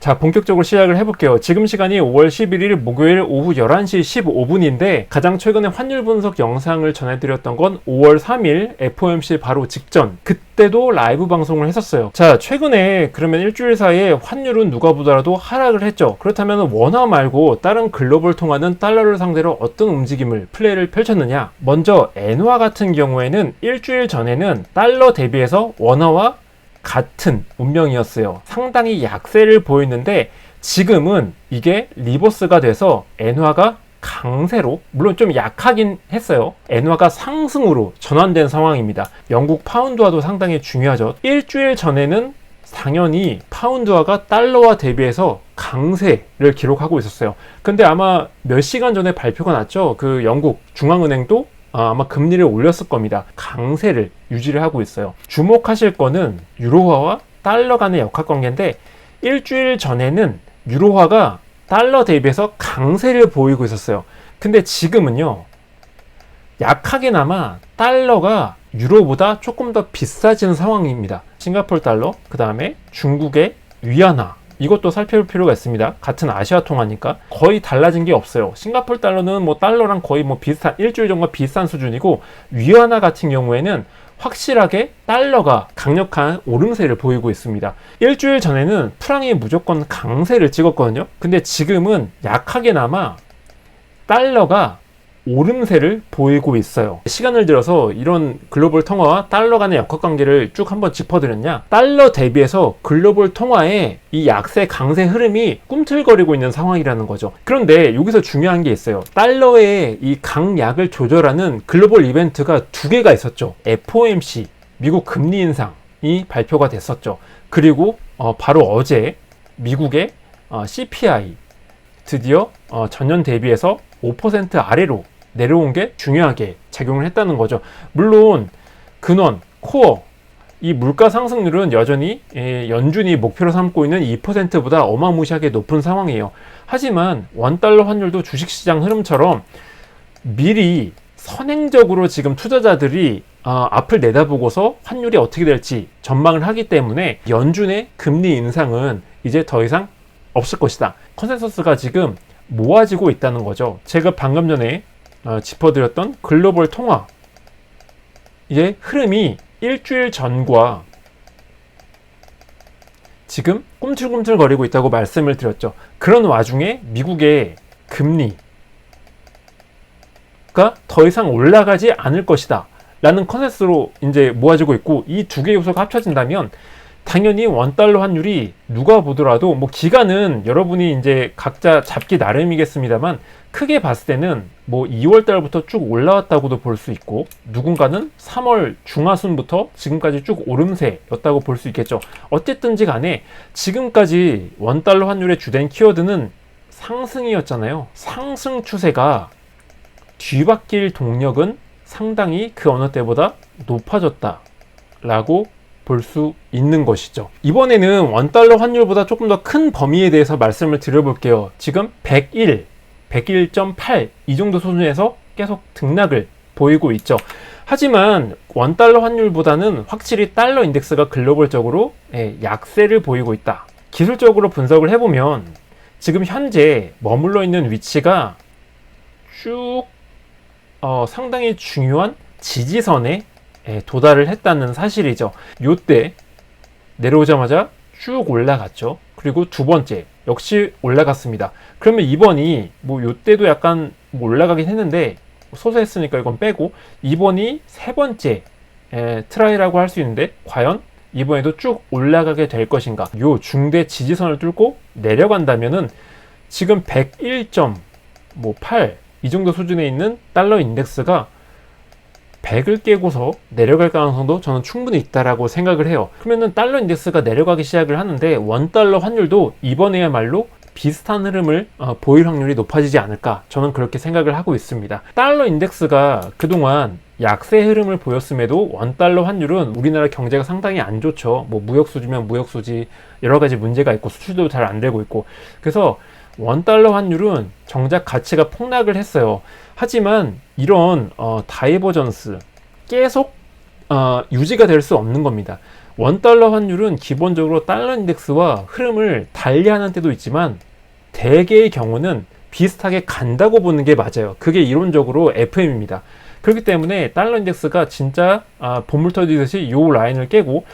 자, 본격적으로 시작을 해볼게요. 지금 시간이 5월 11일 목요일 오후 11시 15분인데 가장 최근에 환율 분석 영상을 전해드렸던 건 5월 3일 FOMC 바로 직전, 그때도 라이브 방송을 했었어요. 자, 최근에 그러면 일주일 사이에 환율은 누가 보더라도 하락을 했죠. 그렇다면 원화 말고 다른 글로벌 통화는 달러를 상대로 어떤 움직임을 플레이를 펼쳤느냐. 먼저 엔화 같은 경우에는 일주일 전에는 달러 대비해서 원화와 같은 운명이었어요. 상당히 약세를 보였는데 지금은 이게 리버스가 돼서 엔화가 강세로, 물론 좀 약하긴 했어요. 엔화가 상승으로 전환된 상황입니다. 영국 파운드화도 상당히 중요하죠. 일주일 전에는 당연히 파운드화가 달러와 대비해서 강세를 기록하고 있었어요. 근데 아마 몇 시간 전에 발표가 났죠. 그 영국 중앙은행도 아마 금리를 올렸을 겁니다. 강세를 유지를 하고 있어요. 주목하실 거는 유로화와 달러 간의 역학관계인데 일주일 전에는 유로화가 달러 대비해서 강세를 보이고 있었어요. 근데 지금은요, 약하게나마 달러가 유로보다 조금 더 비싸지는 상황입니다. 싱가포르 달러, 그 다음에 중국의 위안화, 이것도 살펴볼 필요가 있습니다. 같은 아시아 통화니까 거의 달라진 게 없어요. 싱가포르 달러는 뭐 달러랑 거의 뭐 비슷한, 일주일 전과 비슷한 수준이고, 위안화 같은 경우에는 확실하게 달러가 강력한 오름세를 보이고 있습니다. 일주일 전에는 프랑이 무조건 강세를 찍었거든요. 근데 지금은 약하게나마 달러가 오름세를 보이고 있어요. 시간을 들어서 이런 글로벌 통화와 달러 간의 역학관계를 쭉 한번 짚어드렸냐. 달러 대비해서 글로벌 통화의 이 약세 강세 흐름이 꿈틀거리고 있는 상황이라는 거죠. 그런데 여기서 중요한 게 있어요. 달러의 이 강약을 조절하는 글로벌 이벤트가 두 개가 있었죠. FOMC, 미국 금리 인상이 발표가 됐었죠. 그리고 바로 어제 미국의 CPI 드디어 전년 대비해서 5% 아래로 내려온 게 중요하게 작용을 했다는 거죠. 물론 근원, 코어, 이 물가 상승률은 여전히 연준이 목표로 삼고 있는 2%보다 어마무시하게 높은 상황이에요. 하지만 원달러 환율도 주식시장 흐름처럼 미리 선행적으로 지금 투자자들이 앞을 내다보고서 환율이 어떻게 될지 전망을 하기 때문에 연준의 금리 인상은 이제 더 이상 없을 것이다. 컨센서스가 지금 모아지고 있다는 거죠. 제가 방금 전에 짚어드렸던 글로벌 통화, 이제 흐름이 일주일 전과 지금 꿈틀꿈틀거리고 있다고 말씀을 드렸죠. 그런 와중에 미국의 금리가 더 이상 올라가지 않을 것이다 라는 컨센서스로 이제 모아지고 있고, 이 두 개의 요소가 합쳐진다면 당연히 원달러 환율이 누가 보더라도, 뭐 기간은 여러분이 이제 각자 잡기 나름이겠습니다만 크게 봤을 때는 뭐 2월 달부터 쭉 올라왔다고도 볼 수 있고, 누군가는 3월 중하순부터 지금까지 쭉 오름세였다고 볼 수 있겠죠. 어쨌든지 간에 지금까지 원달러 환율의 주된 키워드는 상승이었잖아요. 상승 추세가 뒤바뀔 동력은 상당히 그 어느 때보다 높아졌다라고 볼 수 있는 것이죠. 이번에는 원달러 환율보다 조금 더 큰 범위에 대해서 말씀을 드려볼게요. 지금 101, 101.8 이 정도 수준에서 계속 등락을 보이고 있죠. 하지만 원달러 환율보다는 확실히 달러 인덱스가 글로벌적으로 약세를 보이고 있다. 기술적으로 분석을 해보면 지금 현재 머물러 있는 위치가 쭉 상당히 중요한 지지선에 도달을 했다는 사실이죠. 요때 내려오자마자 쭉 올라갔죠. 그리고 두 번째 역시 올라갔습니다. 그러면 이번이 뭐 요때도 약간 뭐 올라가긴 했는데 소소했으니까 이건 빼고, 이번이 세 번째 트라이라고 할 수 있는데 과연 이번에도 쭉 올라가게 될 것인가. 요 중대 지지선을 뚫고 내려간다면은 지금 101.8 이 정도 수준에 있는 달러 인덱스가 100을 깨고서 내려갈 가능성도 저는 충분히 있다라고 생각을 해요. 그러면은 달러 인덱스가 내려가기 시작을 하는데 원달러 환율도 이번에야말로 비슷한 흐름을 보일 확률이 높아지지 않을까, 저는 그렇게 생각을 하고 있습니다. 달러 인덱스가 그동안 약세 흐름을 보였음에도 원달러 환율은 우리나라 경제가 상당히 안 좋죠. 뭐 무역 수지면 무역 수지, 여러 가지 문제가 있고 수출도 잘 안 되고 있고, 그래서 원달러 환율은 정작 가치가 폭락을 했어요. 하지만 이런 다이버전스 계속 유지가 될 수 없는 겁니다. 원달러 환율은 기본적으로 달러 인덱스와 흐름을 달리하는 때도 있지만 대개의 경우는 비슷하게 간다고 보는 게 맞아요. 그게 이론적으로 FM입니다. 그렇기 때문에 달러 인덱스가 진짜 보물 터지듯이 이 라인을 깨고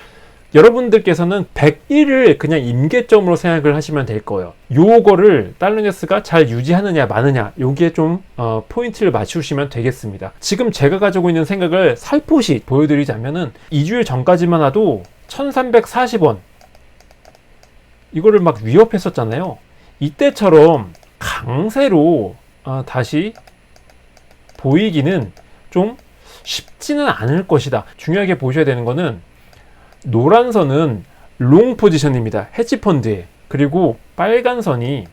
여러분들께서는 101을 그냥 임계점으로 생각을 하시면 될 거예요. 요거를 달러 인덱스가 잘 유지하느냐 마느냐 여기에 좀 포인트를 맞추시면 되겠습니다. 지금 제가 가지고 있는 생각을 살포시 보여드리자면은 2주일 전까지만 해도 1340원 이거를 막 위협했었잖아요. 이때처럼 강세로 다시 보이기는 좀 쉽지는 않을 것이다. 중요하게 보셔야 되는 거는 노란 선은 롱 포지션입니다. 헤지펀드에. 그리고 빨간 선이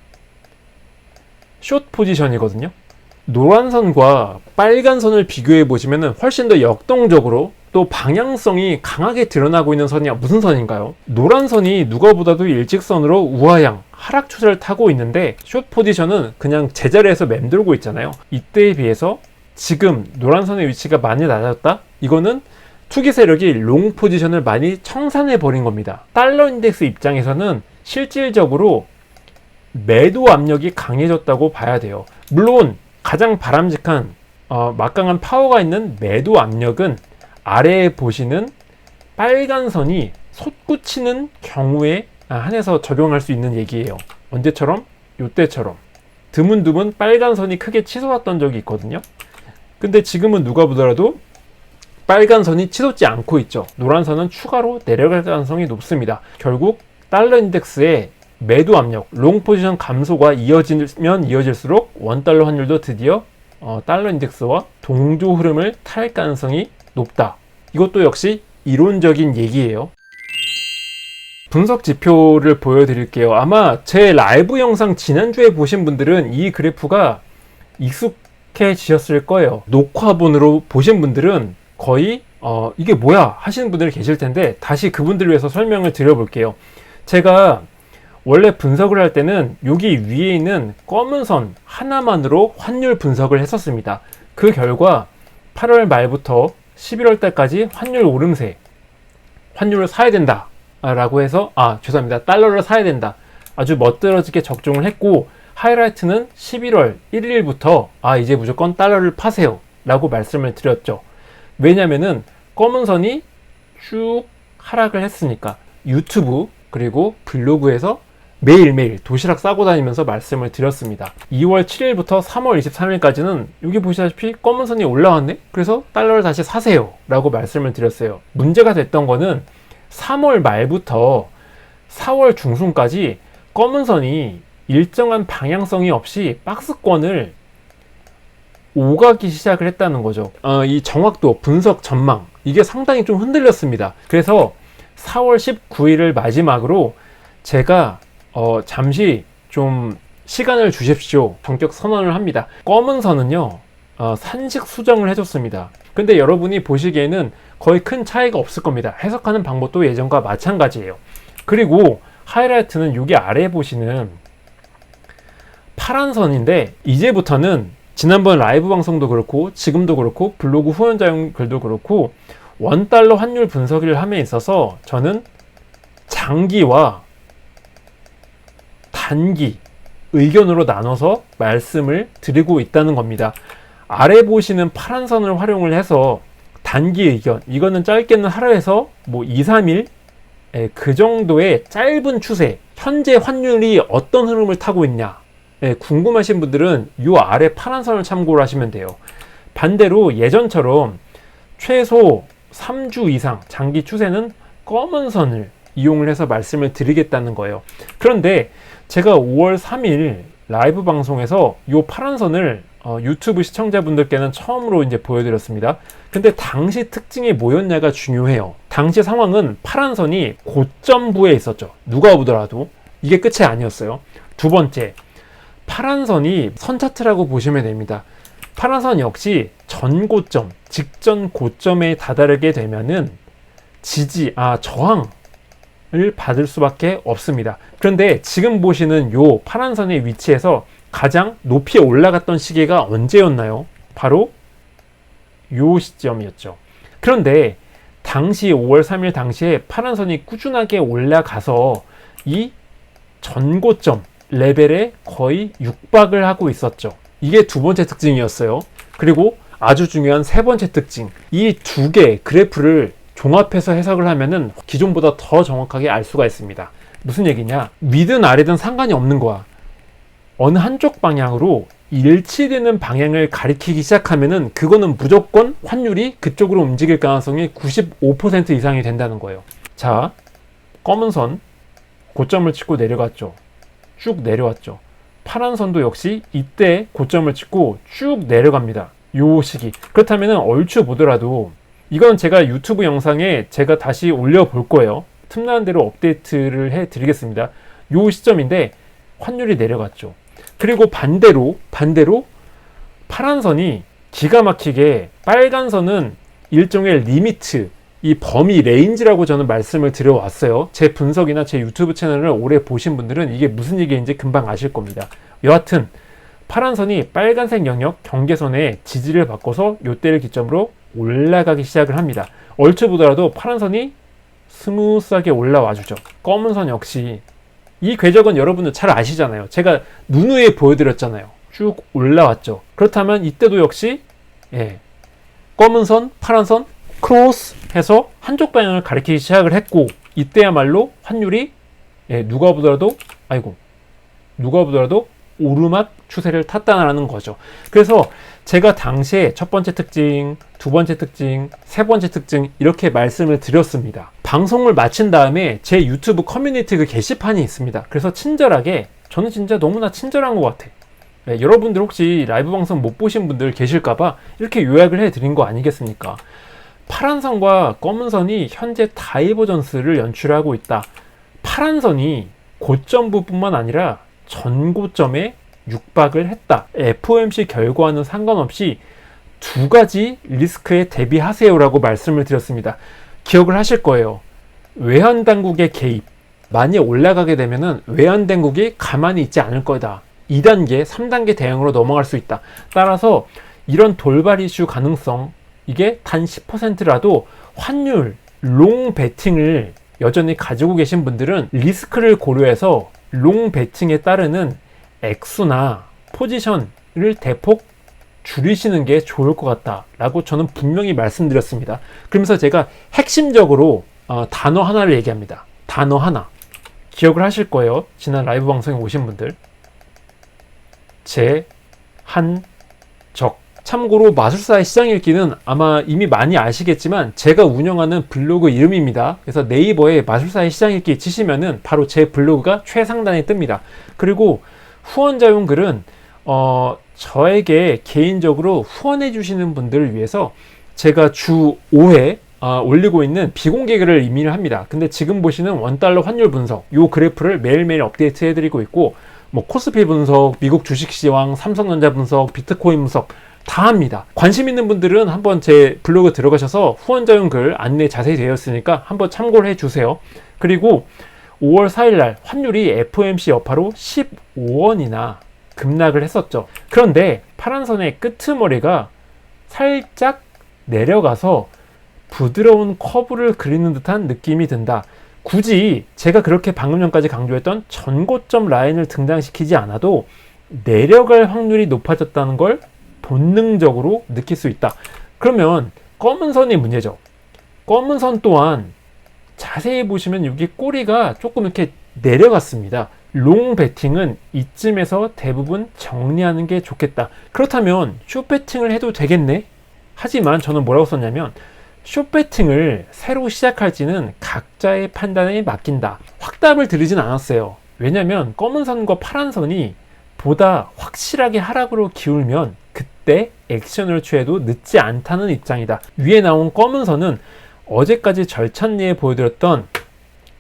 숏 포지션이거든요. 노란 선과 빨간 선을 비교해 보시면 훨씬 더 역동적으로 또 방향성이 강하게 드러나고 있는 선이 무슨 선인가요? 노란 선이 누가보다도 일직선으로 우하향 하락 추세를 타고 있는데 숏 포지션은 그냥 제자리에서 맴돌고 있잖아요. 이때에 비해서 지금 노란 선의 위치가 많이 낮았다? 이거는 투기 세력이 롱 포지션을 많이 청산해 버린 겁니다. 달러 인덱스 입장에서는 실질적으로 매도 압력이 강해졌다고 봐야 돼요. 물론 가장 바람직한 막강한 파워가 있는 매도 압력은 아래에 보시는 빨간 선이 솟구치는 경우에 한해서 적용할 수 있는 얘기예요. 언제처럼? 요때처럼 드문드문 빨간 선이 크게 치솟았던 적이 있거든요. 근데 지금은 누가 보더라도 빨간 선이 치솟지 않고 있죠. 노란 선은 추가로 내려갈 가능성이 높습니다. 결국 달러 인덱스의 매도 압력, 롱 포지션 감소가 이어지면 이어질수록 원달러 환율도 드디어 달러 인덱스와 동조 흐름을 탈 가능성이 높다. 이것도 역시 이론적인 얘기예요. 분석 지표를 보여드릴게요. 아마 제 라이브 영상 지난주에 보신 분들은 이 그래프가 익숙해지셨을 거예요. 녹화본으로 보신 분들은 거의 이게 뭐야 하시는 분들이 계실 텐데 다시 그분들을 위해서 설명을 드려볼게요. 제가 원래 분석을 할 때는 여기 위에 있는 검은 선 하나만으로 환율 분석을 했었습니다. 그 결과 8월 말부터 11월 달까지 환율 오름세, 환율을 사야 된다 라고 해서 죄송합니다. 달러를 사야 된다. 아주 멋들어지게 적중을 했고 하이라이트는 11월 1일부터 이제 무조건 달러를 파세요 라고 말씀을 드렸죠. 왜냐면은 검은 선이 쭉 하락을 했으니까. 유튜브 그리고 블로그에서 매일매일 도시락 싸고 다니면서 말씀을 드렸습니다. 2월 7일부터 3월 23일까지는 여기 보시다시피 검은 선이 올라왔네? 그래서 달러를 다시 사세요 라고 말씀을 드렸어요. 문제가 됐던 거는 3월 말부터 4월 중순까지 검은 선이 일정한 방향성이 없이 박스권을 오가기 시작을 했다는 거죠. 이 정확도, 분석 전망 이게 상당히 좀 흔들렸습니다. 그래서 4월 19일을 마지막으로 제가 잠시 좀 시간을 주십시오 전격 선언을 합니다. 검은 선은요 산식 수정을 해줬습니다. 근데 여러분이 보시기에는 거의 큰 차이가 없을 겁니다. 해석하는 방법도 예전과 마찬가지예요. 그리고 하이라이트는 여기 아래에 보시는 파란 선인데 이제부터는 지난번 라이브 방송도 그렇고 지금도 그렇고 블로그 후원자용 글도 그렇고 원달러 환율 분석을 함에 있어서 저는 장기와 단기 의견으로 나눠서 말씀을 드리고 있다는 겁니다. 아래 보시는 파란 선을 활용을 해서 단기 의견, 이거는 짧게는 하루에서 2, 3일 그 정도의 짧은 추세, 현재 환율이 어떤 흐름을 타고 있냐 궁금하신 분들은 이 아래 파란 선을 참고를 하시면 돼요. 반대로 예전처럼 최소 3주 이상 장기 추세는 검은 선을 이용을 해서 말씀을 드리겠다는 거예요. 그런데 제가 5월 3일 라이브 방송에서 이 파란 선을 유튜브 시청자분들께는 처음으로 이제 보여드렸습니다. 근데 당시 특징이 뭐였냐가 중요해요. 당시 상황은 파란 선이 고점부에 있었죠. 누가 보더라도 이게 끝이 아니었어요. 두 번째, 파란 선이 선 차트라고 보시면 됩니다. 파란 선 역시 전고점, 직전 고점에 다다르게 되면은 저항을 받을 수밖에 없습니다. 그런데 지금 보시는 요 파란 선의 위치에서 가장 높이 올라갔던 시기가 언제였나요? 바로 요 시점이었죠. 그런데 당시 5월 3일 당시에 파란 선이 꾸준하게 올라가서 이 전고점 레벨에 거의 육박을 하고 있었죠. 이게 두 번째 특징이었어요. 그리고 아주 중요한 세 번째 특징, 이 두 개 그래프를 종합해서 해석을 하면은 기존보다 더 정확하게 알 수가 있습니다. 무슨 얘기냐, 위든 아래든 상관이 없는 거야. 어느 한쪽 방향으로 일치되는 방향을 가리키기 시작하면은 그거는 무조건 환율이 그쪽으로 움직일 가능성이 95% 이상이 된다는 거예요. 자, 검은 선 고점을 찍고 내려갔죠. 쭉 내려왔죠. 파란 선도 역시 이때 고점을 찍고 쭉 내려갑니다. 요 시기. 그렇다면은 얼추 보더라도, 이건 제가 유튜브 영상에 제가 다시 올려볼 거예요. 틈나는 대로 업데이트를 해드리겠습니다. 요 시점인데 환율이 내려갔죠. 그리고 반대로 파란 선이 기가 막히게, 빨간 선은 일종의 리미트, 이 범위 레인지라고 저는 말씀을 드려왔어요. 제 분석이나 제 유튜브 채널을 오래 보신 분들은 이게 무슨 얘기인지 금방 아실 겁니다. 여하튼 파란 선이 빨간색 영역 경계선에 지지를 바꿔서 요때를 기점으로 올라가기 시작을 합니다. 얼추 보더라도 파란 선이 스무스하게 올라와 주죠. 검은 선 역시 이 궤적은 여러분들 잘 아시잖아요. 제가 누누이 보여드렸잖아요. 쭉 올라왔죠. 그렇다면 이때도 역시 검은 선, 파란 선 크로스 해서 한쪽 방향을 가리키기 시작을 했고, 이때야말로 환율이 누가 보더라도 오르막 추세를 탔다는 거죠. 그래서 제가 당시에 첫 번째 특징, 두 번째 특징, 세 번째 특징 이렇게 말씀을 드렸습니다. 방송을 마친 다음에 제 유튜브 커뮤니티 그 게시판이 있습니다. 그래서 친절하게, 저는 진짜 너무나 친절한 것 같아. 여러분들 혹시 라이브 방송 못 보신 분들 계실까봐 이렇게 요약을 해드린 거 아니겠습니까? 파란 선과 검은 선이 현재 다이버전스를 연출하고 있다. 파란 선이 고점부뿐만 아니라 전고점에 육박을 했다. FOMC 결과와는 상관없이 두 가지 리스크에 대비하세요라고 말씀을 드렸습니다. 기억을 하실 거예요. 외환당국의 개입, 많이 올라가게 되면은 외환당국이 가만히 있지 않을 거다. 2단계, 3단계 대응으로 넘어갈 수 있다. 따라서 이런 돌발 이슈 가능성, 이게 단 10%라도 환율 롱 베팅을 여전히 가지고 계신 분들은 리스크를 고려해서 롱 베팅에 따르는 액수나 포지션을 대폭 줄이시는 게 좋을 것 같다 라고 저는 분명히 말씀드렸습니다. 그러면서 제가 핵심적으로 단어 하나를 얘기합니다. 단어 하나 기억을 하실 거예요. 지난 라이브 방송에 오신 분들. 제한적. 참고로 마술사의 시장 읽기는 아마 이미 많이 아시겠지만 제가 운영하는 블로그 이름입니다. 그래서 네이버에 마술사의 시장 읽기 치시면은 바로 제 블로그가 최상단에 뜹니다. 그리고 후원자용 글은 저에게 개인적으로 후원해 주시는 분들을 위해서 제가 주 5회 올리고 있는 비공개 글을 임의를 합니다. 근데 지금 보시는 원달러 환율 분석, 요 그래프를 매일매일 업데이트 해드리고 있고, 뭐 코스피 분석, 미국 주식시황, 삼성전자 분석, 비트코인 분석 다 합니다. 관심 있는 분들은 한번 제 블로그 들어가셔서 후원자용 글 안내 자세히 되어 있으니까 한번 참고를 해주세요. 그리고 5월 4일 날 환율이 FOMC 여파로 15원이나 급락을 했었죠. 그런데 파란선의 끄트머리가 살짝 내려가서 부드러운 커브를 그리는 듯한 느낌이 든다. 굳이 제가 그렇게 방금 전까지 강조했던 전고점 라인을 등장시키지 않아도 내려갈 확률이 높아졌다는 걸 본능적으로 느낄 수 있다. 그러면 검은 선이 문제죠. 검은 선 또한 자세히 보시면 여기 꼬리가 조금 이렇게 내려갔습니다. 롱 베팅은 이쯤에서 대부분 정리하는 게 좋겠다. 그렇다면 숏 베팅을 해도 되겠네? 하지만 저는 뭐라고 썼냐면 숏 베팅을 새로 시작할지는 각자의 판단에 맡긴다. 확답을 드리진 않았어요. 왜냐면 검은 선과 파란 선이 보다 확실하게 하락으로 기울면 그때 액션을 취해도 늦지 않다는 입장이다. 위에 나온 검은 선은 어제까지 절찬리에 보여드렸던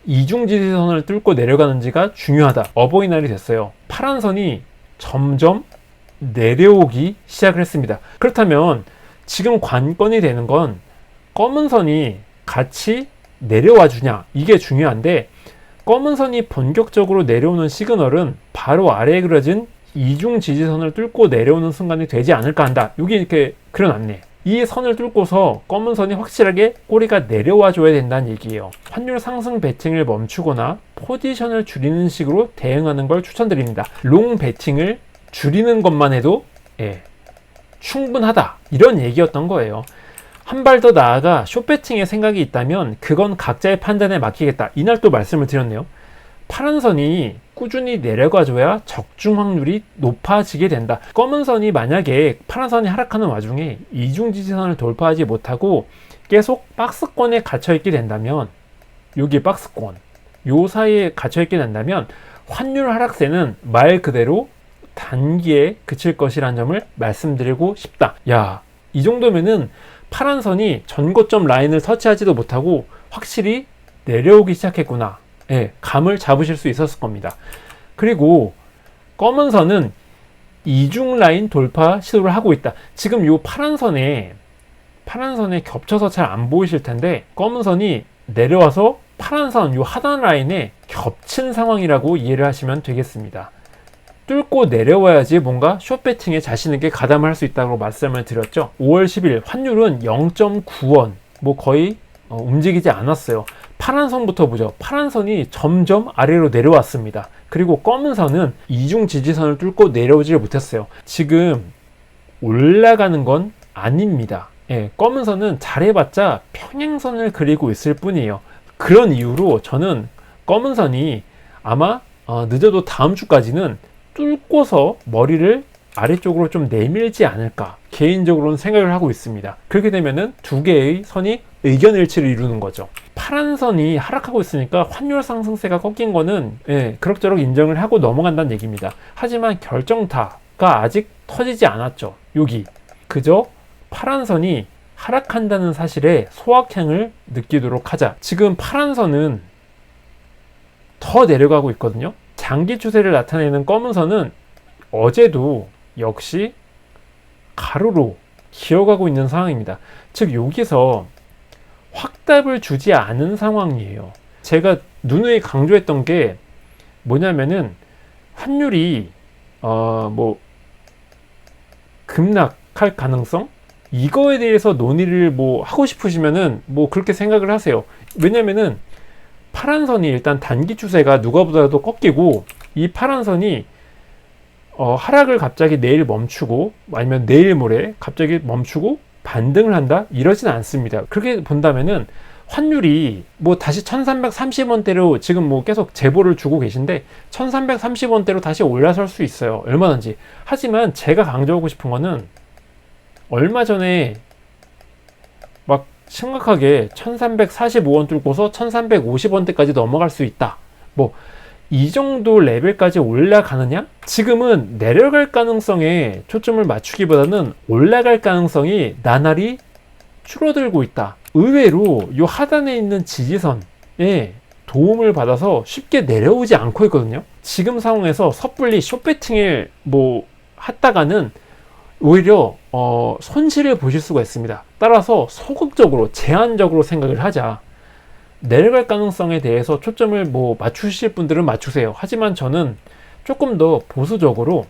이중지지선을 뚫고 내려가는지가 중요하다. 어버이날이 됐어요. 파란 선이 점점 내려오기 시작을 했습니다. 그렇다면 지금 관건이 되는 건 검은 선이 같이 내려와 주냐, 이게 중요한데, 검은 선이 본격적으로 내려오는 시그널은 바로 아래에 그려진 이중 지지선을 뚫고 내려오는 순간이 되지 않을까 한다. 여기 이렇게 그려놨네. 이 선을 뚫고서 검은 선이 확실하게 꼬리가 내려와 줘야 된다는 얘기예요. 환율 상승 베팅을 멈추거나 포지션을 줄이는 식으로 대응하는 걸 추천드립니다. 롱 베팅을 줄이는 것만 해도 충분하다, 이런 얘기였던 거예요. 한 발 더 나아가 숏배팅의 생각이 있다면 그건 각자의 판단에 맡기겠다, 이날 또 말씀을 드렸네요. 파란 선이 꾸준히 내려가줘야 적중 확률이 높아지게 된다. 검은 선이 만약에 파란 선이 하락하는 와중에 이중 지지선을 돌파하지 못하고 계속 박스권에 갇혀있게 된다면, 여기 박스권 요 사이에 갇혀있게 된다면 환율 하락세는 말 그대로 단기에 그칠 것이라는 점을 말씀드리고 싶다. 야, 이 정도면은 파란 선이 전고점 라인을 터치하지도 못하고 확실히 내려오기 시작했구나, 감을 잡으실 수 있었을 겁니다. 그리고 검은 선은 이중 라인 돌파 시도를 하고 있다. 지금 이 파란 선에 겹쳐서 잘 안 보이실 텐데, 검은 선이 내려와서 파란 선 이 하단 라인에 겹친 상황이라고 이해를 하시면 되겠습니다. 뚫고 내려와야지 뭔가 숏배팅에 자신있게 가담을 할 수 있다고 말씀을 드렸죠. 5월 10일 환율은 0.9원 뭐 거의 움직이지 않았어요. 파란 선부터 보죠. 파란 선이 점점 아래로 내려왔습니다. 그리고 검은 선은 이중 지지선을 뚫고 내려오지 못했어요. 지금 올라가는 건 아닙니다. 검은 선은 잘해봤자 평행선을 그리고 있을 뿐이에요. 그런 이유로 저는 검은 선이 아마 늦어도 다음 주까지는 뚫고서 머리를 아래쪽으로 좀 내밀지 않을까, 개인적으로는 생각을 하고 있습니다. 그렇게 되면은 두 개의 선이 의견일치를 이루는 거죠. 파란 선이 하락하고 있으니까 환율 상승세가 꺾인 거는 그럭저럭 인정을 하고 넘어간다는 얘기입니다. 하지만 결정타가 아직 터지지 않았죠. 여기 그저 파란 선이 하락한다는 사실에 소확행을 느끼도록 하자. 지금 파란 선은 더 내려가고 있거든요. 장기 추세를 나타내는 검은 선은 어제도 역시 가로로 기어가고 있는 상황입니다. 즉 여기서 확답을 주지 않은 상황이에요. 제가 누누이 강조했던 게 뭐냐면은 환율이 급락할 가능성, 이거에 대해서 논의를 하고 싶으시면은 그렇게 생각을 하세요. 왜냐면은 파란 선이 일단 단기 추세가 누가 보더라도 꺾이고, 이 파란 선이 하락을 갑자기 내일 멈추고 아니면 내일 모레 갑자기 멈추고 반등을 한다? 이러진 않습니다. 그렇게 본다면은 환율이 다시 1330원대로 지금 계속 제보를 주고 계신데 1330원대로 다시 올라설 수 있어요. 얼마든지. 하지만 제가 강조하고 싶은 거는 얼마 전에 막 심각하게 1345원 뚫고서 1350원대까지 넘어갈 수 있다. 이 정도 레벨까지 올라가느냐? 지금은 내려갈 가능성에 초점을 맞추기보다는 올라갈 가능성이 나날이 줄어들고 있다. 의외로 이 하단에 있는 지지선에 도움을 받아서 쉽게 내려오지 않고 있거든요. 지금 상황에서 섣불리 숏배팅을 했다가는 오히려 손실을 보실 수가 있습니다. 따라서 소극적으로 제한적으로 생각을 하자. 내려갈 가능성에 대해서 초점을 맞추실 분들은 맞추세요. 하지만 저는 조금 더 보수적으로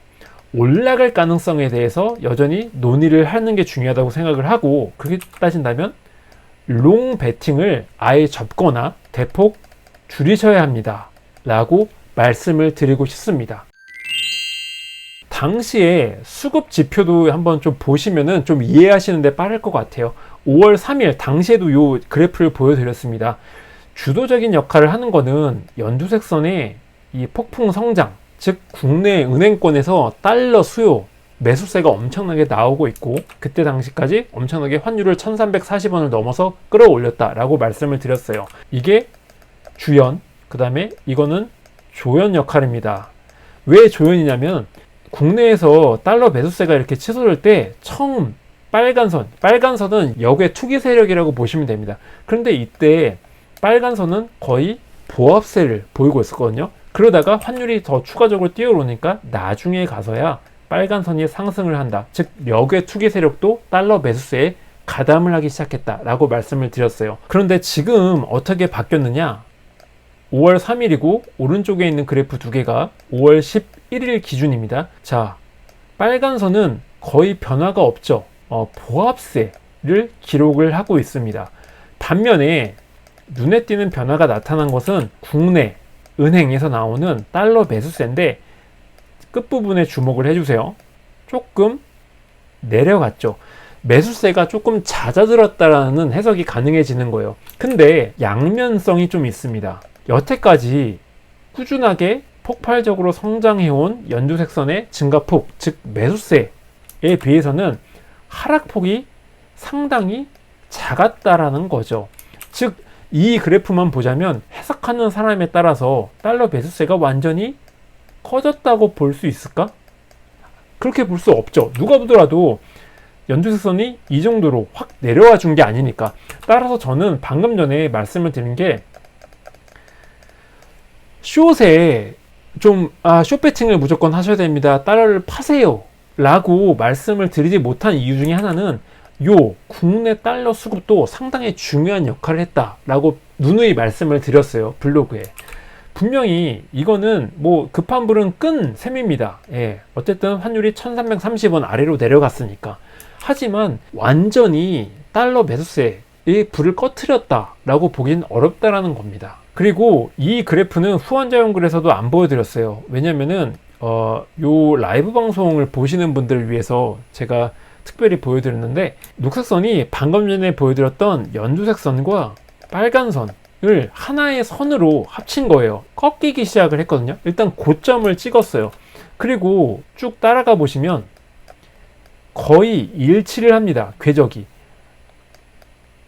올라갈 가능성에 대해서 여전히 논의를 하는 게 중요하다고 생각을 하고, 그렇게 따진다면 롱 베팅을 아예 접거나 대폭 줄이셔야 합니다 라고 말씀을 드리고 싶습니다. 당시에 수급 지표도 한번 좀 보시면은 좀 이해하시는데 빠를 것 같아요. 5월 3일 당시에도 이 그래프를 보여드렸습니다. 주도적인 역할을 하는 거는 연두색선의 이 폭풍 성장, 즉 국내 은행권에서 달러 수요, 매수세가 엄청나게 나오고 있고, 그때 당시까지 엄청나게 환율을 1340원을 넘어서 끌어올렸다라고 말씀을 드렸어요. 이게 주연, 그 다음에 이거는 조연 역할입니다. 왜 조연이냐면 국내에서 달러 매수세가 이렇게 치솟을 때 처음 빨간선은 역의 투기 세력이라고 보시면 됩니다. 그런데 이때 빨간선은 거의 보합세를 보이고 있었거든요. 그러다가 환율이 더 추가적으로 뛰어오르니까 나중에 가서야 빨간선이 상승을 한다. 즉 역의 투기 세력도 달러 매수세에 가담을 하기 시작했다라고 말씀을 드렸어요. 그런데 지금 어떻게 바뀌었느냐? 5월 3일이고 오른쪽에 있는 그래프 두 개가 5월 11일 기준입니다. 자, 빨간선은 거의 변화가 없죠. 보합세, 기록을 하고 있습니다. 반면에 눈에 띄는 변화가 나타난 것은 국내 은행에서 나오는 달러 매수세인데 끝부분에 주목을 해주세요. 조금 내려갔죠. 매수세가 조금 잦아들었다라는 해석이 가능해지는 거예요. 근데 양면성이 좀 있습니다. 여태까지 꾸준하게 폭발적으로 성장해온 연두색선의 증가폭, 즉 매수세에 비해서는 하락폭이 상당히 작았다라는 거죠. 즉 이 그래프만 보자면 해석하는 사람에 따라서 달러 매수세가 완전히 커졌다고 볼 수 있을까? 그렇게 볼 수 없죠. 누가 보더라도 연두색선이 이 정도로 확 내려와 준 게 아니니까. 따라서 저는 방금 전에 말씀을 드린 게 숏에 좀 숏배팅을 무조건 하셔야 됩니다. 달러를 파세요 라고 말씀을 드리지 못한 이유 중에 하나는 요 국내 달러 수급도 상당히 중요한 역할을 했다라고 누누이 말씀을 드렸어요. 블로그에. 분명히 이거는 뭐 급한 불은 끈 셈입니다. 예, 어쨌든 환율이 1330원 아래로 내려갔으니까. 하지만 완전히 달러 매수세에 불을 꺼트렸다라고 보긴 어렵다라는 겁니다. 그리고 이 그래프는 후원자용글에서도 안 보여드렸어요. 왜냐면은 요 라이브 방송을 보시는 분들을 위해서 제가 특별히 보여드렸는데, 녹색선이 방금 전에 보여드렸던 연두색 선과 빨간 선을 하나의 선으로 합친 거예요. 꺾이기 시작을 했거든요. 일단 고점을 찍었어요. 그리고 쭉 따라가 보시면 거의 일치를 합니다. 궤적이.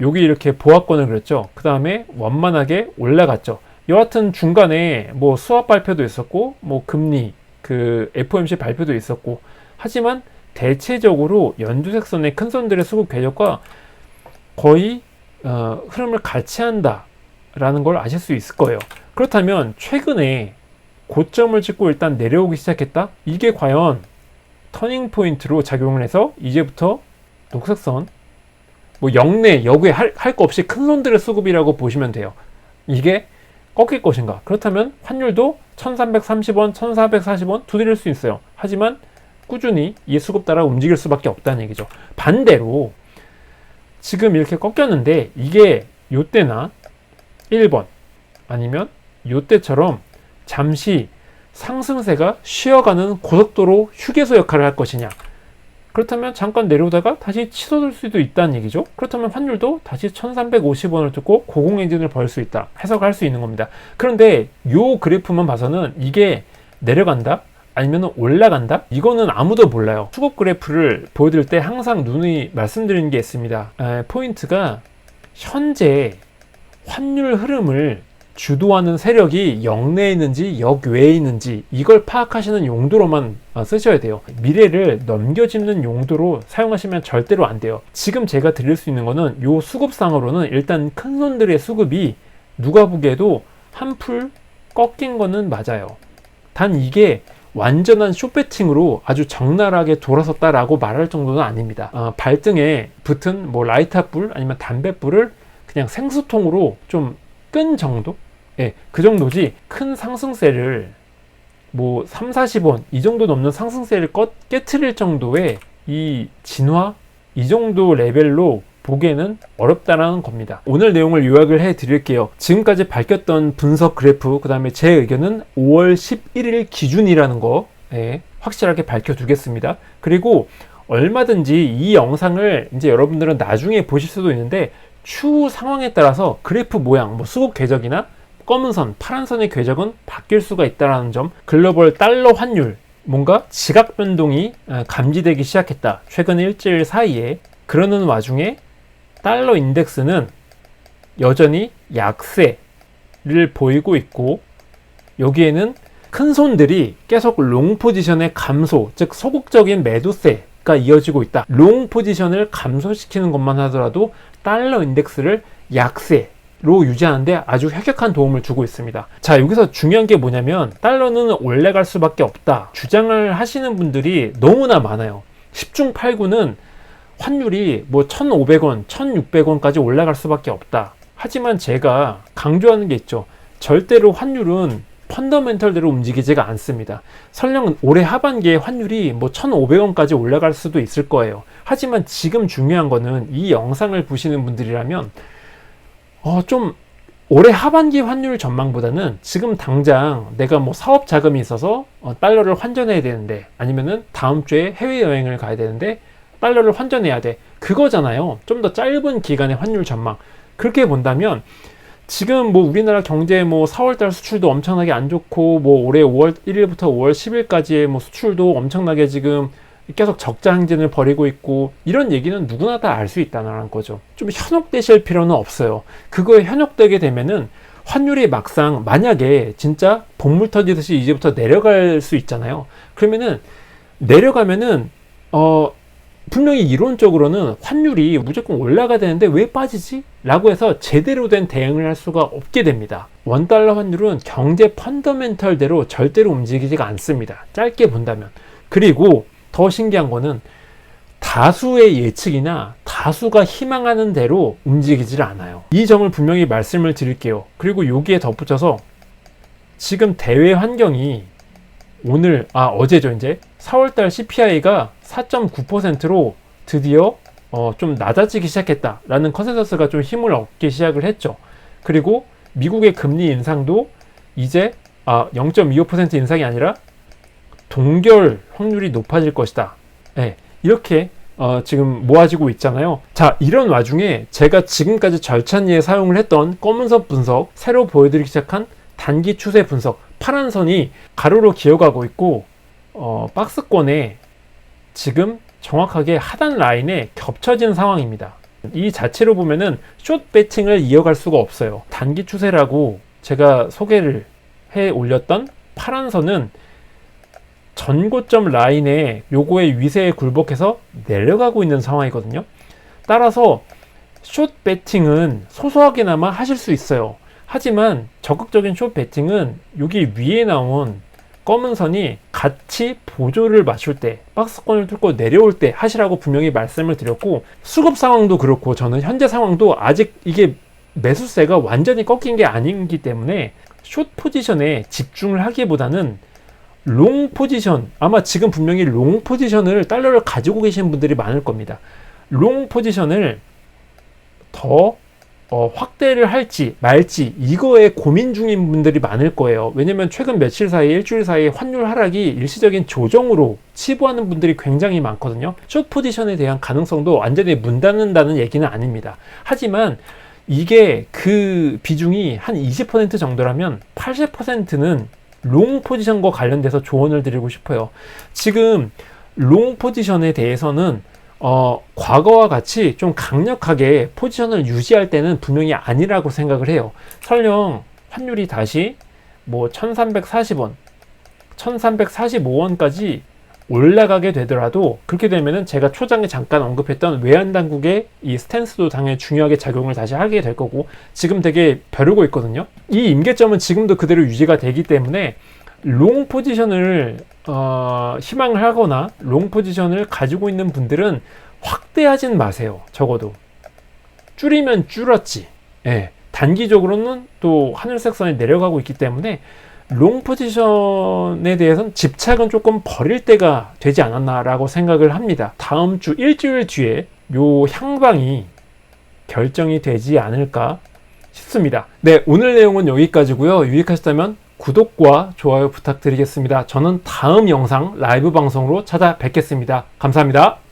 여기 이렇게 보합권을 그렸죠. 그 다음에 완만하게 올라갔죠. 여하튼 중간에 뭐 수업 발표도 있었고, 뭐 금리, 그 FOMC 발표도 있었고, 하지만 대체적으로 연두색선의 큰 선들의 수급 궤적과 거의 흐름을 같이 한다라는 걸 아실 수 있을 거예요. 그렇다면 최근에 고점을 찍고 일단 내려오기 시작했다? 이게 과연 터닝 포인트로 작용을 해서 이제부터 녹색선, 뭐 역내 여구에 할 거 없이 큰 손들의 수급이라고 보시면 돼요. 이게 꺾일 것인가? 그렇다면 환율도 1330원, 1440원 두드릴 수 있어요. 하지만 꾸준히 이 수급 따라 움직일 수밖에 없다는 얘기죠. 반대로 지금 이렇게 꺾였는데 이게 요때나 1번 아니면 요때처럼 잠시 상승세가 쉬어가는 고속도로 휴게소 역할을 할 것이냐, 그렇다면 잠깐 내려오다가 다시 치솟을 수도 있다는 얘기죠. 그렇다면 환율도 다시 1350원을 뚫고 고공행진을 벌일 수 있다, 해석할 수 있는 겁니다. 그런데 요 그래프만 봐서는 이게 내려간다 아니면 올라간다? 이거는 아무도 몰라요. 수급 그래프를 보여드릴 때 항상 누누이 말씀드리는 게 있습니다. 포인트가 현재 환율 흐름을 주도하는 세력이 역내에 있는지 역외에 있는지 이걸 파악하시는 용도로만 쓰셔야 돼요. 미래를 넘겨짚는 용도로 사용하시면 절대로 안 돼요. 지금 제가 드릴 수 있는 거는 요 수급상으로는 일단 큰 손들의 수급이 누가 보기에도 한풀 꺾인 거는 맞아요. 단 이게 완전한 숏배팅으로 아주 적나라하게 돌아섰다라고 말할 정도는 아닙니다. 발등에 붙은 뭐 라이터불 아니면 담뱃불을 그냥 생수통으로 좀 끈 정도? 예, 그 정도지 큰 상승세를 뭐 3, 40원 이 정도 넘는 상승세를 깨트릴 정도의 이 진화? 이 정도 레벨로 보기에는 어렵다라는 겁니다. 오늘 내용을 요약을 해 드릴게요. 지금까지 밝혔던 분석 그래프, 그 다음에 제 의견은 5월 11일 기준이라는 거 확실하게 밝혀두겠습니다. 그리고 얼마든지 이 영상을 이제 여러분들은 나중에 보실 수도 있는데 추후 상황에 따라서 그래프 모양, 뭐 수급 궤적이나 검은 선, 파란 선의 궤적은 바뀔 수가 있다는 점, 글로벌 달러 환율, 뭔가 지각 변동이 감지되기 시작했다. 최근 일주일 사이에. 그러는 와중에 달러 인덱스는 여전히 약세를 보이고 있고, 여기에는 큰 손들이 계속 롱 포지션의 감소, 즉 소극적인 매도세가 이어지고 있다. 롱 포지션을 감소시키는 것만 하더라도 달러 인덱스를 약세로 유지하는데 아주 혁혁한 도움을 주고 있습니다. 자, 여기서 중요한 게 뭐냐면 달러는 올라갈 수밖에 없다 주장을 하시는 분들이 너무나 많아요. 10중 8구는 환율이 뭐 1,500원, 1,600원까지 올라갈 수밖에 없다. 하지만 제가 강조하는 게 있죠. 절대로 환율은 펀더멘털대로 움직이지가 않습니다. 설령 올해 하반기에 환율이 뭐 1,500원까지 올라갈 수도 있을 거예요. 하지만 지금 중요한 거는 이 영상을 보시는 분들이라면 좀 올해 하반기 환율 전망보다는 지금 당장 내가 뭐 사업 자금이 있어서 달러를 환전해야 되는데, 아니면은 다음 주에 해외여행을 가야 되는데 달러를 환전해야 돼, 그거잖아요. 좀 더 짧은 기간의 환율 전망. 그렇게 본다면 지금 뭐 우리나라 경제 뭐 4월달 수출도 엄청나게 안 좋고, 뭐 올해 5월 1일부터 5월 10일까지의 뭐 수출도 엄청나게 지금 계속 적자 행진을 벌이고 있고, 이런 얘기는 누구나 다 알 수 있다는 거죠. 좀 현혹되실 필요는 없어요. 그거에 현혹되게 되면은 환율이 막상 만약에 진짜 본물 터지듯이 이제부터 내려갈 수 있잖아요. 그러면은 내려가면은 분명히 이론적으로는 환율이 무조건 올라가야 되는데 왜 빠지지? 라고 해서 제대로 된 대응을 할 수가 없게 됩니다. 원달러 환율은 경제 펀더멘털대로 절대로 움직이지가 않습니다. 짧게 본다면. 그리고 더 신기한 거는 다수의 예측이나 다수가 희망하는 대로 움직이질 않아요. 이 점을 분명히 말씀을 드릴게요. 그리고 여기에 덧붙여서 지금 대외 환경이 어제죠, 이제 4월달 CPI가 4.9%로 드디어 좀 낮아지기 시작했다라는 컨센서스가 좀 힘을 얻기 시작을 했죠. 그리고 미국의 금리 인상도 이제 0.25% 인상이 아니라 동결 확률이 높아질 것이다. 네, 이렇게 지금 모아지고 있잖아요. 자, 이런 와중에 제가 지금까지 절찬리에 사용을 했던 검은선 분석, 새로 보여드리기 시작한 단기 추세 분석, 파란 선이 가로로 기어가고 있고 박스권에 지금 정확하게 하단 라인에 겹쳐진 상황입니다. 이 자체로 보면은 숏 배팅을 이어갈 수가 없어요. 단기 추세라고 제가 소개를 해 올렸던 파란 선은 전고점 라인에 요거의 위세에 굴복해서 내려가고 있는 상황이거든요. 따라서 숏 배팅은 소소하게나마 하실 수 있어요. 하지만 적극적인 숏 배팅은 여기 위에 나온 검은 선이 같이 보조를 맞출 때, 박스권을 뚫고 내려올 때 하시라고 분명히 말씀을 드렸고, 수급 상황도 그렇고 저는 현재 상황도 아직 이게 매수세가 완전히 꺾인 게 아니기 때문에 숏 포지션에 집중을 하기보다는 롱 포지션, 아마 지금 분명히 롱 포지션을 달러를 가지고 계신 분들이 많을 겁니다. 롱 포지션을 더 확대를 할지 말지 이거에 고민 중인 분들이 많을 거예요. 왜냐면 최근 며칠 사이, 일주일 사이 환율 하락이 일시적인 조정으로 치부하는 분들이 굉장히 많거든요. 숏 포지션에 대한 가능성도 완전히 문 닫는다는 얘기는 아닙니다. 하지만 이게 그 비중이 한 20% 정도라면 80%는 롱 포지션과 관련돼서 조언을 드리고 싶어요. 지금 롱 포지션에 대해서는 과거와 같이 좀 강력하게 포지션을 유지할 때는 분명히 아니라고 생각을 해요. 설령 환율이 다시 뭐 1340원, 1345원까지 올라가게 되더라도, 그렇게 되면은 제가 초장에 잠깐 언급했던 외환 당국의 이 스탠스도 당연히 중요하게 작용을 다시 하게 될 거고, 지금 되게 벼르고 있거든요. 이 임계점은 지금도 그대로 유지가 되기 때문에 롱 포지션을 희망을 하거나 롱 포지션을 가지고 있는 분들은 확대하진 마세요. 적어도 줄이면 줄었지. 예, 단기적으로는 또 하늘색 선이 내려가고 있기 때문에 롱 포지션에 대해서는 집착은 조금 버릴 때가 되지 않았나 라고 생각을 합니다. 다음 주 일주일 뒤에 요 향방이 결정이 되지 않을까 싶습니다. 네, 오늘 내용은 여기까지고요. 유익하셨다면 구독과 좋아요 부탁드리겠습니다. 저는 다음 영상 라이브 방송으로 찾아뵙겠습니다. 감사합니다.